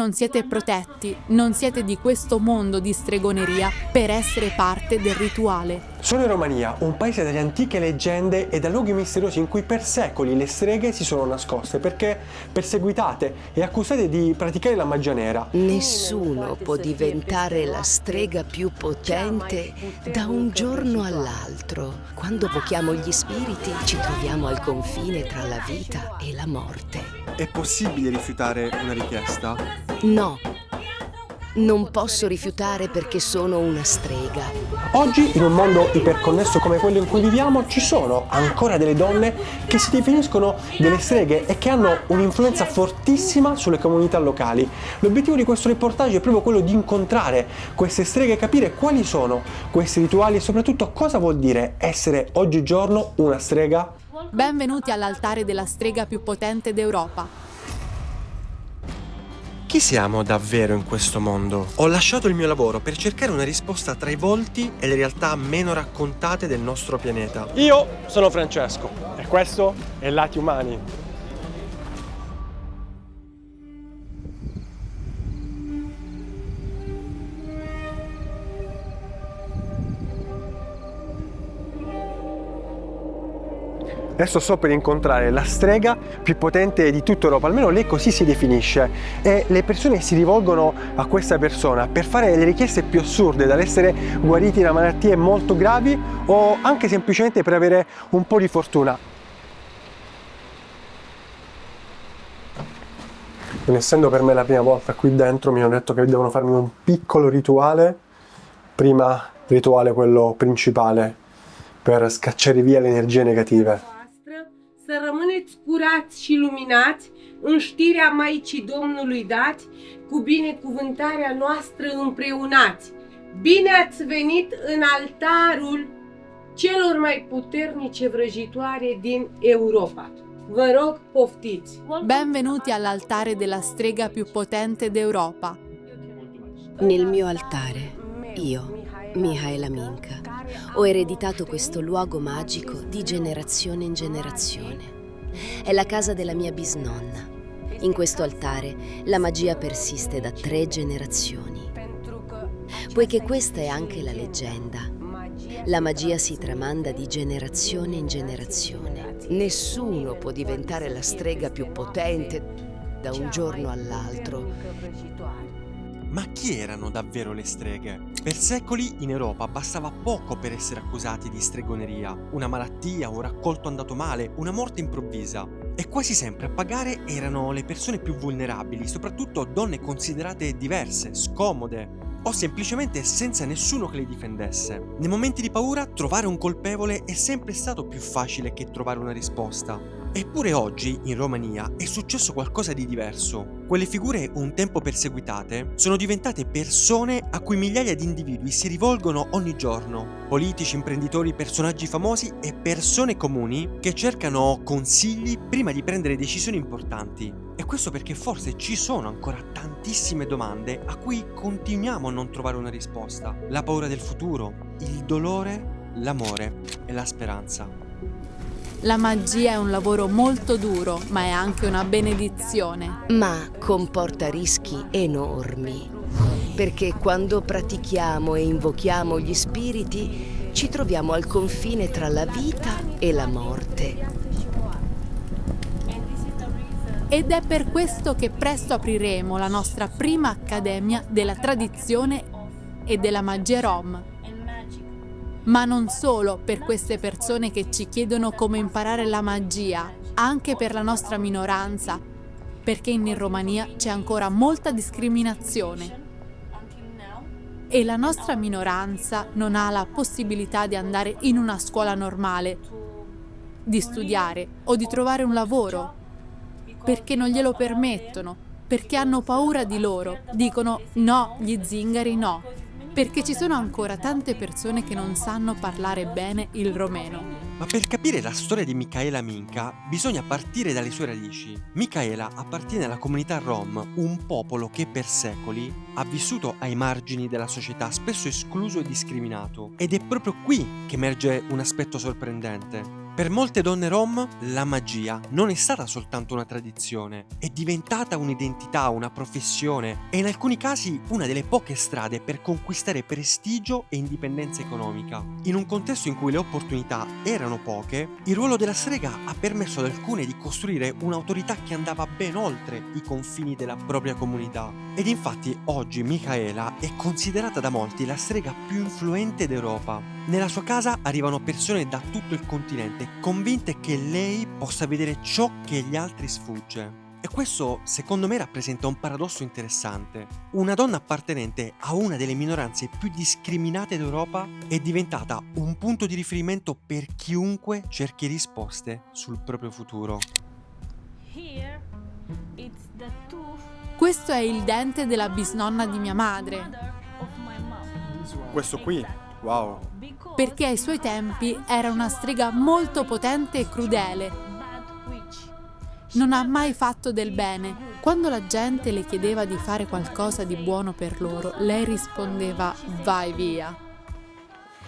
Non siete protetti, non siete di questo mondo di stregoneria per essere parte del rituale. Sono in Romania, un paese dalle antiche leggende e da luoghi misteriosi in cui per secoli le streghe si sono nascoste perché perseguitate e accusate di praticare la magia nera. Nessuno può diventare la strega più potente da un giorno all'altro. Quando evochiamo gli spiriti ci troviamo al confine tra la vita e la morte. È possibile rifiutare una richiesta? No, non posso rifiutare perché sono una strega. Oggi, in un mondo iperconnesso come quello in cui viviamo, ci sono ancora delle donne che si definiscono delle streghe e che hanno un'influenza fortissima sulle comunità locali. L'obiettivo di questo reportage è proprio quello di incontrare queste streghe e capire quali sono questi rituali e soprattutto cosa vuol dire essere oggigiorno una strega. Benvenuti all'altare della strega più potente d'Europa. Chi siamo davvero in questo mondo? Ho lasciato il mio lavoro per cercare una risposta tra i volti e le realtà meno raccontate del nostro pianeta. Io sono Francesco e questo è Lati Umani. Adesso sto per incontrare la strega più potente di tutta Europa, almeno lei così si definisce, e le persone si rivolgono a questa persona per fare le richieste più assurde, dall'essere guariti da malattie molto gravi o anche semplicemente per avere un po' di fortuna. Non essendo per me la prima volta qui dentro, mi hanno detto che devono farmi un piccolo rituale, prima rituale quello principale, per scacciare via le energie negative. Să rămâneți curați și luminați în știrea Maicii Domnului dați, cu binecuvântarea noastră împreunați. Bine ați venit în altarul celor mai puternice vrăjitoare din Europa. Vă rog, poftiți! Benvenuti all'altare della strega più potente d'Europa. Nel mio altare, io, Mihaela Minka, ho ereditato questo luogo magico di generazione in generazione. È la casa della mia bisnonna. In questo altare la magia persiste da 3 generazioni. Poiché questa è anche la leggenda, la magia si tramanda di generazione in generazione. Nessuno può diventare la strega più potente da un giorno all'altro. Ma chi erano davvero le streghe? Per secoli in Europa bastava poco per essere accusati di stregoneria. Una malattia, un raccolto andato male, una morte improvvisa. E quasi sempre a pagare erano le persone più vulnerabili, soprattutto donne considerate diverse, scomode, o semplicemente senza nessuno che le difendesse. Nei momenti di paura trovare un colpevole è sempre stato più facile che trovare una risposta. Eppure oggi, in Romania, è successo qualcosa di diverso. Quelle figure un tempo perseguitate sono diventate persone a cui migliaia di individui si rivolgono ogni giorno. Politici, imprenditori, personaggi famosi e persone comuni che cercano consigli prima di prendere decisioni importanti. E questo perché forse ci sono ancora tantissime domande a cui continuiamo a non trovare una risposta. La paura del futuro, il dolore, l'amore e la speranza. La magia è un lavoro molto duro, ma è anche una benedizione. Ma comporta rischi enormi, perché quando pratichiamo e invochiamo gli spiriti ci troviamo al confine tra la vita e la morte. Ed è per questo che presto apriremo la nostra prima accademia della tradizione e della magia rom. Ma non solo per queste persone che ci chiedono come imparare la magia, anche per la nostra minoranza, perché in Romania c'è ancora molta discriminazione. E la nostra minoranza non ha la possibilità di andare in una scuola normale, di studiare o di trovare un lavoro, perché non glielo permettono, perché hanno paura di loro, dicono no, gli zingari no. Perché ci sono ancora tante persone che non sanno parlare bene il romeno. Ma per capire la storia di Mihaela Minka bisogna partire dalle sue radici. Mihaela appartiene alla comunità rom, un popolo che per secoli ha vissuto ai margini della società, spesso escluso e discriminato. Ed è proprio qui che emerge un aspetto sorprendente. Per molte donne rom, la magia non è stata soltanto una tradizione, è diventata un'identità, una professione e in alcuni casi una delle poche strade per conquistare prestigio e indipendenza economica. In un contesto in cui le opportunità erano poche, il ruolo della strega ha permesso ad alcune di costruire un'autorità che andava ben oltre i confini della propria comunità. Ed infatti oggi Micaela è considerata da molti la strega più influente d'Europa. Nella sua casa arrivano persone da tutto il continente, convinte che lei possa vedere ciò che agli altri sfugge. E questo, secondo me, rappresenta un paradosso interessante. Una donna appartenente a una delle minoranze più discriminate d'Europa è diventata un punto di riferimento per chiunque cerchi risposte sul proprio futuro. Questo è il dente della bisnonna di mia madre, Questo qui, wow. perché ai suoi tempi era una strega molto potente e crudele. Non ha mai fatto del bene. Quando la gente le chiedeva di fare qualcosa di buono per loro, lei rispondeva: vai via.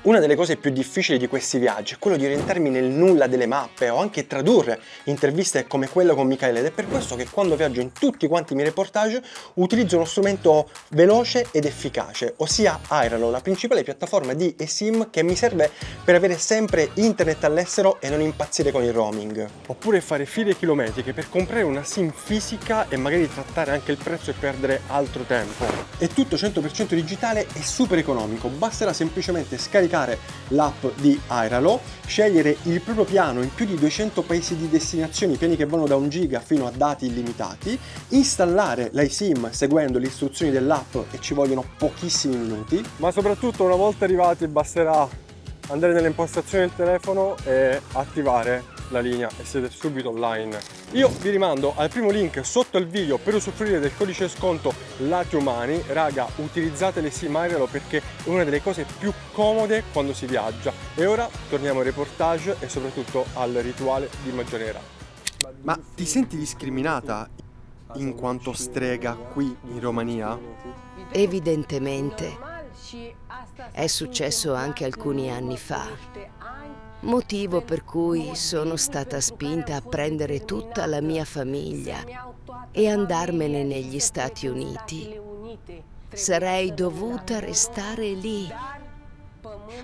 Una delle cose più difficili di questi viaggi è quello di orientarmi nel nulla delle mappe o anche tradurre interviste come quella con Micaela, ed è per questo che quando viaggio in tutti quanti i miei reportage utilizzo uno strumento veloce ed efficace, ossia Airalo, la principale piattaforma di eSIM che mi serve per avere sempre internet all'estero e non impazzire con il roaming. Oppure fare file chilometriche per comprare una SIM fisica e magari trattare anche il prezzo e perdere altro tempo. È tutto 100% digitale e super economico, basterà semplicemente scaricare l'app di Airalo, scegliere il proprio piano in più di 200 paesi di destinazione, piani che vanno da 1 giga fino a dati illimitati, installare l'iSIM seguendo le istruzioni dell'app e ci vogliono pochissimi minuti. Ma soprattutto una volta arrivati basterà andare nelle impostazioni del telefono e attivare la linea e siete subito online. Io vi rimando al primo link sotto il video per usufruire del codice sconto Lati Umani. Raga, utilizzate le SIM Airalo perché è una delle cose più comode quando si viaggia. E ora torniamo ai reportage e soprattutto al rituale di magia nera. Ma ti senti discriminata in quanto strega qui in Romania? Evidentemente. È successo anche alcuni anni fa. Motivo per cui sono stata spinta a prendere tutta la mia famiglia e andarmene negli Stati Uniti. Sarei dovuta restare lì,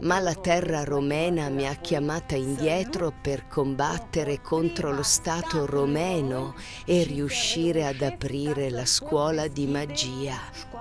ma la terra romena mi ha chiamata indietro per combattere contro lo Stato romeno e riuscire ad aprire la scuola di magia.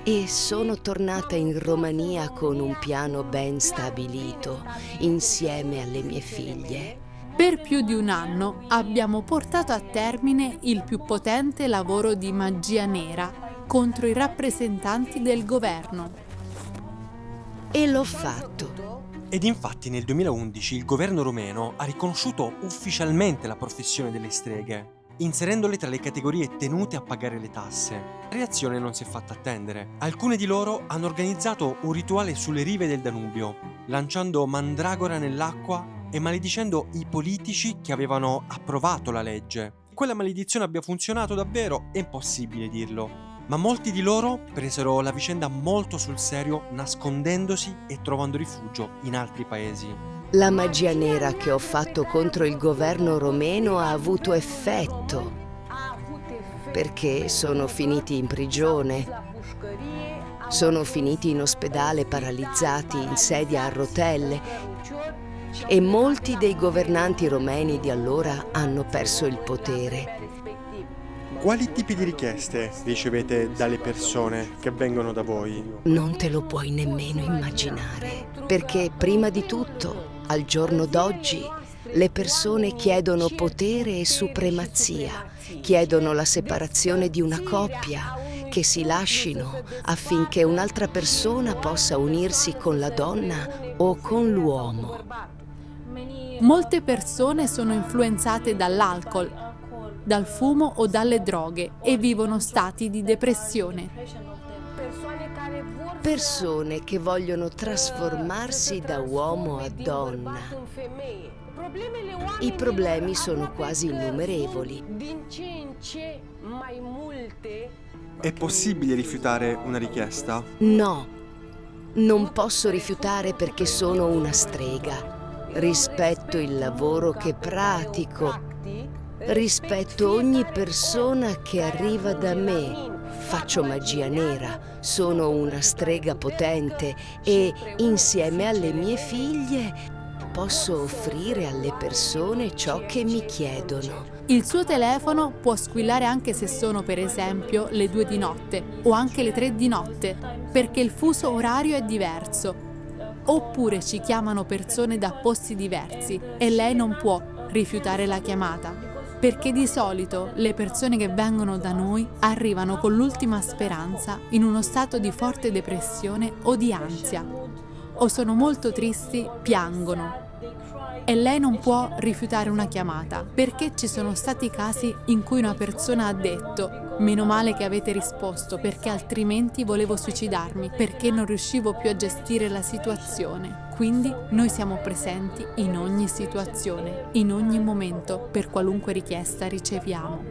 E sono tornata in Romania con un piano ben stabilito, insieme alle mie figlie. Per più di un anno abbiamo portato a termine il più potente lavoro di magia nera contro i rappresentanti del governo. E l'ho fatto. Ed infatti nel 2011 il governo romeno ha riconosciuto ufficialmente la professione delle streghe, inserendole tra le categorie tenute a pagare le tasse. La reazione non si è fatta attendere. Alcune di loro hanno organizzato un rituale sulle rive del Danubio, lanciando mandragora nell'acqua e maledicendo i politici che avevano approvato la legge. Quella maledizione abbia funzionato davvero è impossibile dirlo, ma molti di loro presero la vicenda molto sul serio, nascondendosi e trovando rifugio in altri paesi. La magia nera che ho fatto contro il governo romeno ha avuto effetto, perché sono finiti in prigione, sono finiti in ospedale paralizzati in sedia a rotelle e molti dei governanti romeni di allora hanno perso il potere. Quali tipi di richieste ricevete dalle persone che vengono da voi? Non te lo puoi nemmeno immaginare, perché prima di tutto, al giorno d'oggi, le persone chiedono potere e supremazia, chiedono la separazione di una coppia, che si lascino affinché un'altra persona possa unirsi con la donna o con l'uomo. Molte persone sono influenzate dall'alcol, dal fumo o dalle droghe e vivono stati di depressione. Persone che vogliono trasformarsi da uomo a donna. I problemi sono quasi innumerevoli. È possibile rifiutare una richiesta? No, non posso rifiutare perché sono una strega. rispetto il lavoro che pratico, rispetto ogni persona che arriva da me. Faccio magia nera, sono una strega potente e insieme alle mie figlie posso offrire alle persone ciò che mi chiedono. Il suo telefono può squillare anche se sono, per esempio, le 2 di notte o anche le 3 di notte, perché il fuso orario è diverso. Oppure ci chiamano persone da posti diversi e lei non può rifiutare la chiamata, perché di solito le persone che vengono da noi arrivano con l'ultima speranza in uno stato di forte depressione o di ansia, o sono molto tristi, piangono. E lei non può rifiutare una chiamata, perché ci sono stati casi in cui una persona ha detto: meno male che avete risposto, perché altrimenti volevo suicidarmi, perché non riuscivo più a gestire la situazione. Quindi noi siamo presenti in ogni situazione, in ogni momento, per qualunque richiesta riceviamo.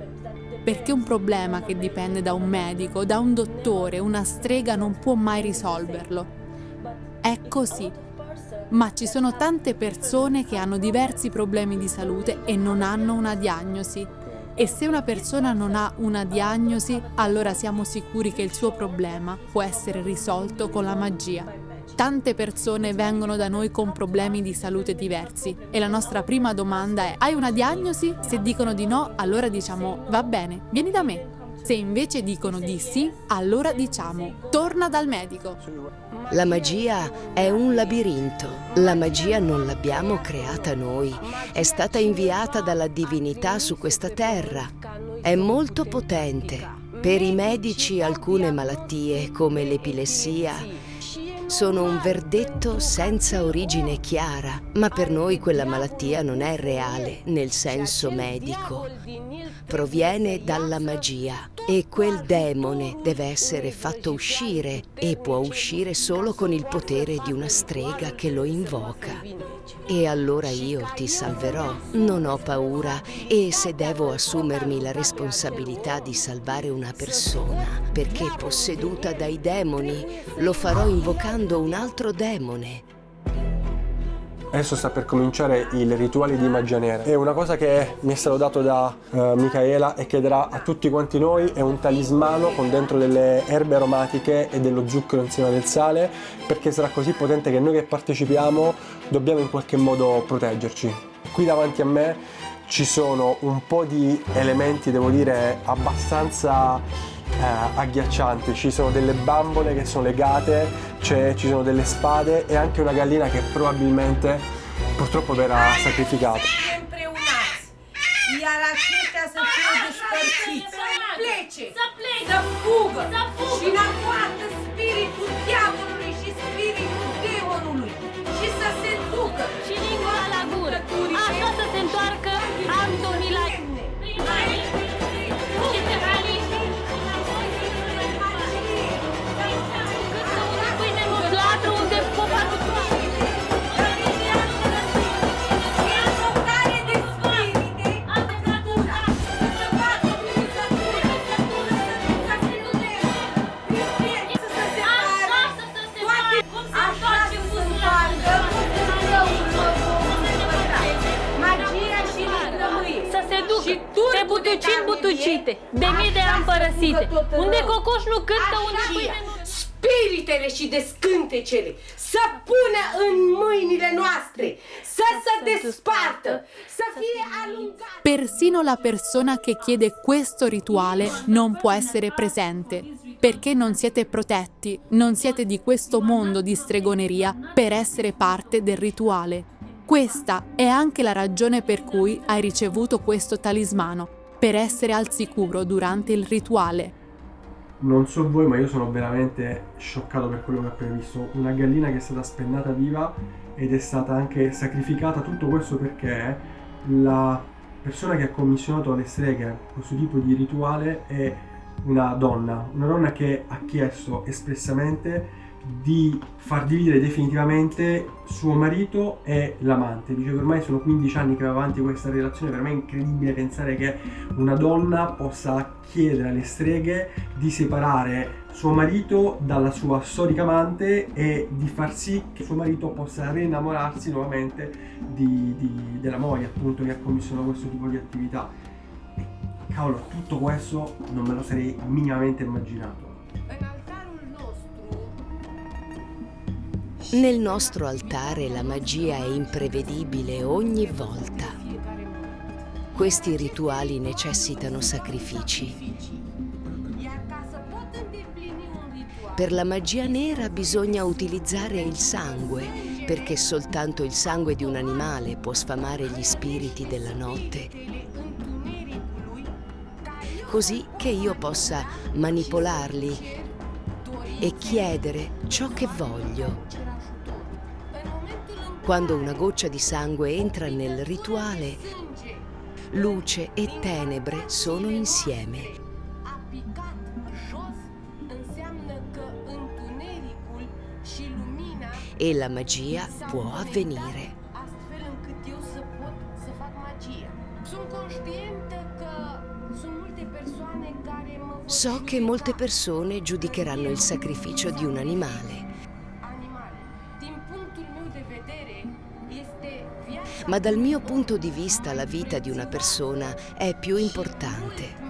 Perché un problema che dipende da un medico, da un dottore, una strega non può mai risolverlo. È così. Ma ci sono tante persone che hanno diversi problemi di salute e non hanno una diagnosi. E se una persona non ha una diagnosi, allora siamo sicuri che il suo problema può essere risolto con la magia. Tante persone vengono da noi con problemi di salute diversi e la nostra prima domanda è: hai una diagnosi? Se dicono di no, allora diciamo: va bene, vieni da me. Se invece dicono di sì, allora diciamo: torna dal medico. La magia è un labirinto. La magia non l'abbiamo creata noi, è stata inviata dalla divinità su questa terra. È molto potente. Per i medici alcune malattie, come l'epilessia, sono un verdetto senza origine chiara, ma per noi quella malattia non è reale nel senso medico. Proviene dalla magia e quel demone deve essere fatto uscire e può uscire solo con il potere di una strega che lo invoca. E allora io ti salverò, non ho paura, e se devo assumermi la responsabilità di salvare una persona perché posseduta dai demoni, lo farò invocando un altro demone. Adesso sta per cominciare il rituale di magia nera. È una cosa che mi è stato dato da Micaela e che darà a tutti quanti noi. È un talismano con dentro delle erbe aromatiche e dello zucchero insieme del sale, perché sarà così potente che noi che partecipiamo dobbiamo in qualche modo proteggerci. Qui davanti a me ci sono un po' di elementi, devo dire, abbastanza agghiaccianti. Ci sono delle bambole che sono legate, ci sono delle spade e anche una gallina che probabilmente purtroppo verrà sacrificata. Iar aceștia să fie despărțiți, să plece, să fugă și în poartă spiritul diavolului și spiritul demonului și să se ducă și lingura la gură, așa să se întoarcă Antoni la butucite, de mii de ani părăsite. Unde cocoș nu cântă, unde pâine nu... Spiritele și descântecele să pună în mâinile noastre, să se despartă, să fie allungate. Persino la persona che chiede questo rituale non può essere presente, perché non siete protetti, non siete di questo mondo di stregoneria per essere parte del rituale. Questa è anche la ragione per cui hai ricevuto questo talismano, per essere al sicuro durante il rituale. Non so voi, ma io sono veramente scioccato per quello che ho appena visto. Una gallina che è stata spennata viva ed è stata anche sacrificata. Tutto questo perché la persona che ha commissionato alle streghe questo tipo di rituale è una donna che ha chiesto espressamente di far dividere definitivamente suo marito e l'amante. Dice che ormai sono 15 anni che va avanti questa relazione. Per me è incredibile pensare che una donna possa chiedere alle streghe di separare suo marito dalla sua storica amante e di far sì che suo marito possa rinnamorarsi nuovamente della moglie, appunto, che ha commissionato questo tipo di attività. E, cavolo, tutto questo non me lo sarei minimamente immaginato. Nel nostro altare la magia è imprevedibile ogni volta. Questi rituali necessitano sacrifici. Per la magia nera bisogna utilizzare il sangue, perché soltanto il sangue di un animale può sfamare gli spiriti della notte, così che io possa manipolarli e chiedere ciò che voglio. Quando una goccia di sangue entra nel rituale, luce e tenebre sono insieme. E la magia può avvenire. So che molte persone giudicheranno il sacrificio di un animale. Ma dal mio punto di vista la vita di una persona è più importante.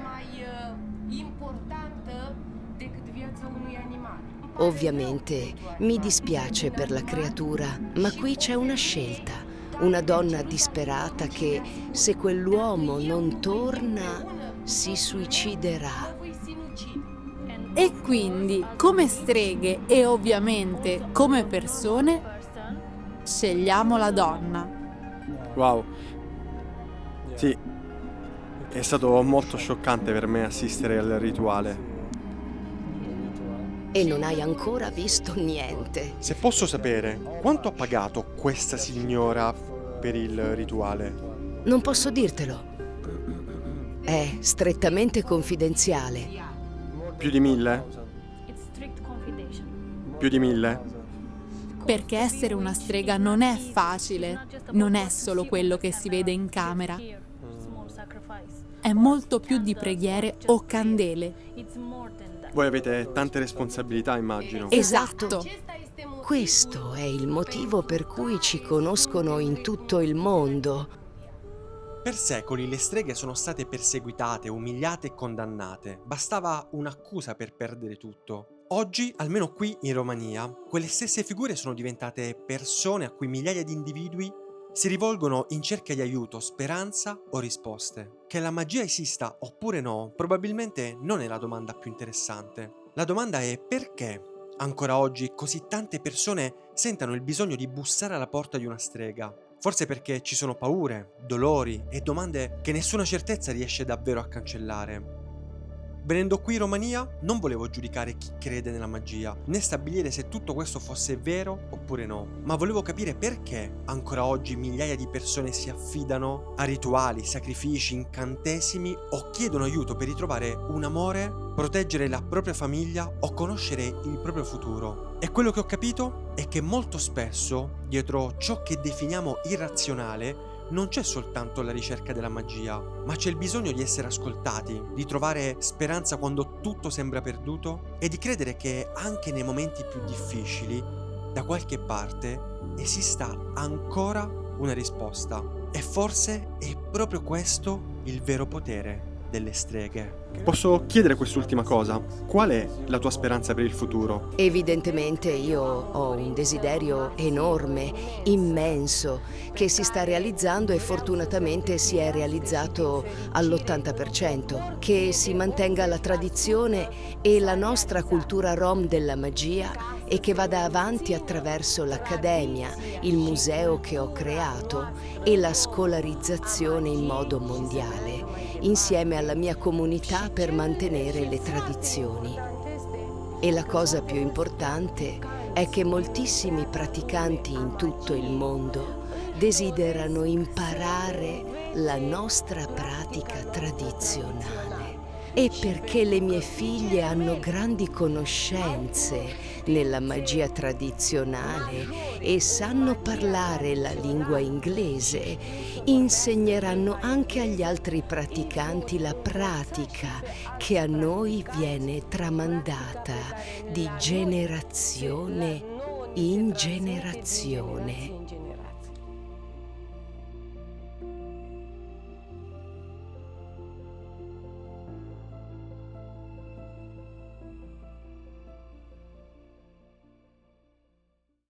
Ovviamente mi dispiace per la creatura, ma qui c'è una scelta. Una donna disperata che, se quell'uomo non torna, si suiciderà. E quindi, come streghe e ovviamente come persone, scegliamo la donna. Wow. Sì, è stato molto scioccante per me assistere al rituale. E non hai ancora visto niente. Se posso sapere, quanto ha pagato questa signora per il rituale? Non posso dirtelo. È strettamente confidenziale. Più di 1000? Più di 1000? Perché essere una strega non è facile, non è solo quello che si vede in camera. È molto più di preghiere o candele. Voi avete tante responsabilità, immagino. Esatto. Questo è il motivo per cui ci conoscono in tutto il mondo. Per secoli le streghe sono state perseguitate, umiliate e condannate. Bastava un'accusa per perdere tutto. Oggi, almeno qui in Romania, quelle stesse figure sono diventate persone a cui migliaia di individui si rivolgono in cerca di aiuto, speranza o risposte. Che la magia esista oppure no, probabilmente non è la domanda più interessante. La domanda è perché ancora oggi così tante persone sentano il bisogno di bussare alla porta di una strega. Forse perché ci sono paure, dolori e domande che nessuna certezza riesce davvero a cancellare. Venendo qui in Romania non volevo giudicare chi crede nella magia, né stabilire se tutto questo fosse vero oppure no, ma volevo capire perché ancora oggi migliaia di persone si affidano a rituali, sacrifici, incantesimi o chiedono aiuto per ritrovare un amore, proteggere la propria famiglia o conoscere il proprio futuro. E quello che ho capito è che molto spesso, dietro ciò che definiamo irrazionale, non c'è soltanto la ricerca della magia, ma c'è il bisogno di essere ascoltati, di trovare speranza quando tutto sembra perduto e di credere che anche nei momenti più difficili, da qualche parte, esista ancora una risposta. E forse è proprio questo il vero potere delle streghe. Posso chiedere quest'ultima cosa? Qual è la tua speranza per il futuro? Evidentemente io ho un desiderio enorme, immenso, che si sta realizzando e fortunatamente si è realizzato all'80%, che si mantenga la tradizione e la nostra cultura rom della magia e che vada avanti attraverso l'accademia, il museo che ho creato e la scolarizzazione in modo mondiale, insieme alla mia comunità per mantenere le tradizioni. E la cosa più importante è che moltissimi praticanti in tutto il mondo desiderano imparare la nostra pratica tradizionale, e perché le mie figlie hanno grandi conoscenze nella magia tradizionale e sanno parlare la lingua inglese, insegneranno anche agli altri praticanti la pratica che a noi viene tramandata di generazione in generazione.